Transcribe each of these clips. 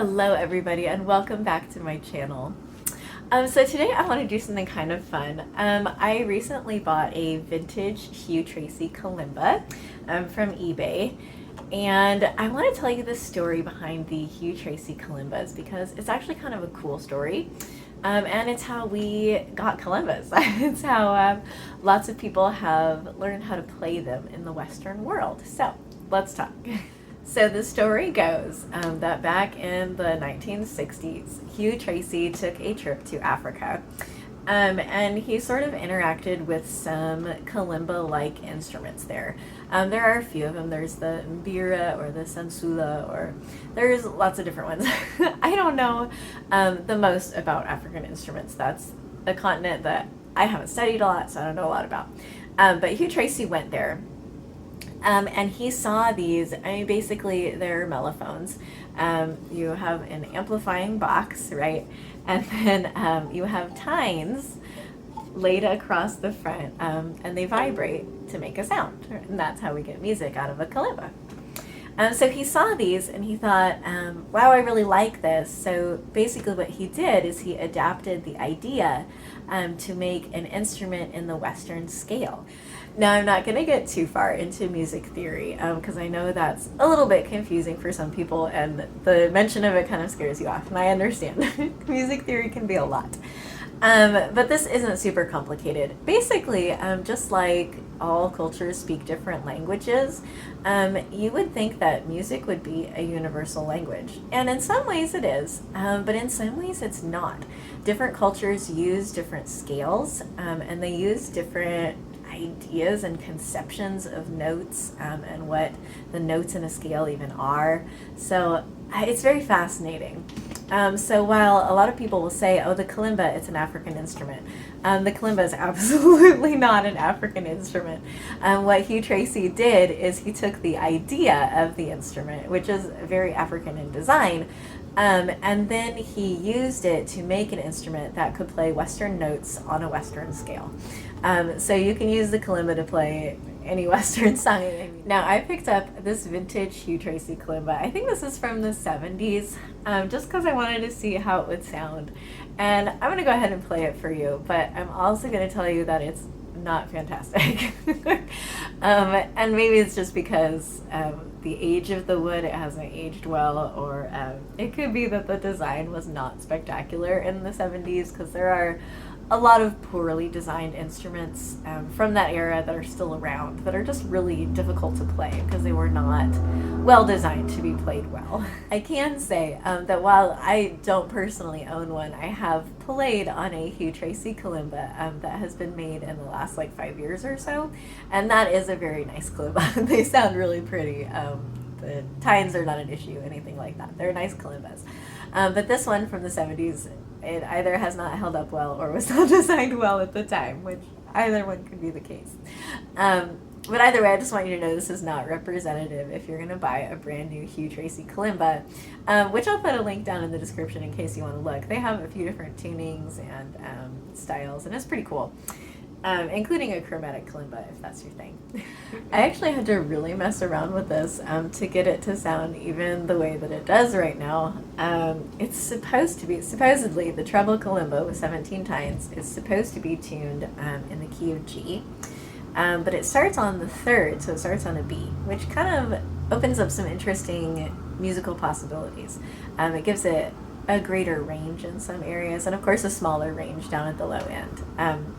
Hello everybody and welcome back to my channel. So today I want to do something kind of fun. I recently bought a vintage Hugh Tracey Kalimba from eBay, and I want to tell you the story behind the Hugh Tracey Kalimbas because it's actually kind of a cool story. And it's how we got Kalimbas. It's how lots of people have learned how to play them in the Western world. So let's talk. So the story goes that back in the 1960s, Hugh Tracey took a trip to Africa, and he sort of interacted with some kalimba-like instruments there. There are a few of them. There's the mbira or the sansula, or there's lots of different ones. I don't know the most about African instruments. That's a continent that I haven't studied a lot, so I don't know a lot about. But Hugh Tracey went there. And he saw these, basically they're mellophones. You have an amplifying box, right? And then you have tines laid across the front, and they vibrate to make a sound. And that's how we get music out of a kalimba. So he saw these and he thought, wow, I really like this. So basically what he did is he adapted the idea to make an instrument in the Western scale. Now, I'm not going to get too far into music theory because I know that's a little bit confusing for some people, and the mention of it kind of scares you off, and I understand. Music theory can be a lot. But this isn't super complicated. Basically, just like all cultures speak different languages, you would think that music would be a universal language. And in some ways it is, but in some ways it's not. Different cultures use different scales, and they use different ideas and conceptions of notes, and what the notes in a scale even are. So it's very fascinating. So while a lot of people will say, oh, the kalimba, it's an African instrument, the kalimba is absolutely not an African instrument. What Hugh Tracey did is he took the idea of the instrument, which is very African in design, and then he used it to make an instrument that could play Western notes on a Western scale. So you can use the kalimba to play any Western song. Now, I picked up this vintage Hugh Tracey kalimba. I think this is from the 70s, just because I wanted to see how it would sound. And I'm going to go ahead and play it for you, but I'm also going to tell you that it's not fantastic. And maybe it's just because the age of the wood, it hasn't aged well, or it could be that the design was not spectacular in the 70s, because there are a lot of poorly designed instruments from that era that are still around that are just really difficult to play because they were not well designed to be played well. I can say that while I don't personally own one, I have played on a Hugh Tracey kalimba that has been made in the last like 5 years or so, and that is a very nice kalimba. They sound really pretty. The tines are not an issue, anything like that. They're nice kalimbas. But this one from the 70s, it either has not held up well or was not designed well at the time, which either one could be the case. But either way, I just want you to know this is not representative if you're going to buy a brand new Hugh Tracey kalimba, which I'll put a link down in the description in case you want to look. They have a few different tunings and styles, and it's pretty cool. Including a chromatic kalimba, if that's your thing. I actually had to really mess around with this to get it to sound even the way that it does right now. It's supposed to be, supposedly, the treble kalimba with 17 tines is supposed to be tuned in the key of G, but it starts on the third, so it starts on a B, which kind of opens up some interesting musical possibilities. It gives it a greater range in some areas, and of course a smaller range down at the low end.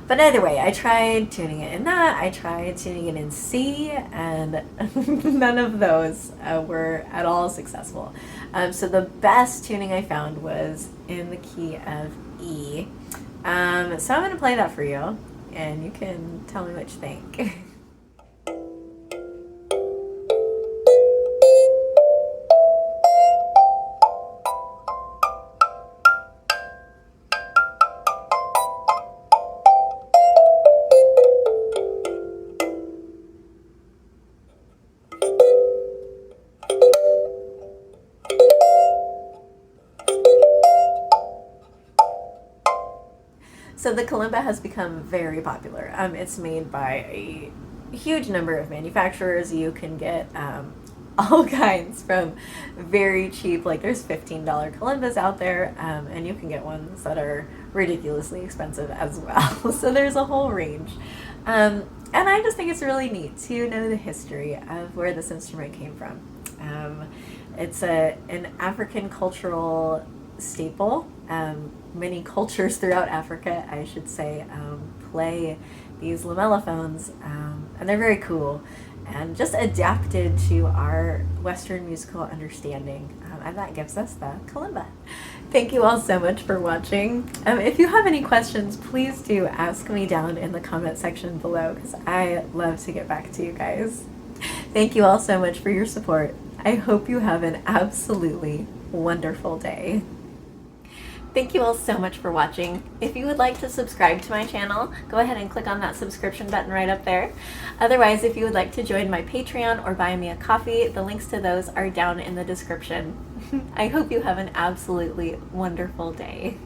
But either way, I tried tuning it in that, I tried tuning it in C, and none of those were at all successful. So the best tuning I found was in the key of E. So I'm going to play that for you, and you can tell me what you think. So the kalimba has become very popular. It's made by a huge number of manufacturers. You can get all kinds, from very cheap, like there's $15 Kalimbas out there, and you can get ones that are ridiculously expensive as well. So there's a whole range. And I just think it's really neat to know the history of where this instrument came from. It's an African cultural staple. Many cultures throughout Africa, I should say, play these lamellophones, and they're very cool and just adapted to our Western musical understanding, and that gives us the kalimba. Thank you all so much for watching. If you have any questions, please do ask me down in the comment section below, because I love to get back to you guys. Thank you all so much for your support. I hope you have an absolutely wonderful day. Thank you all so much for watching. If you would like to subscribe to my channel, go ahead and click on that subscription button right up there. Otherwise, if you would like to join my Patreon or buy me a coffee, the links to those are down in the description. I hope you have an absolutely wonderful day.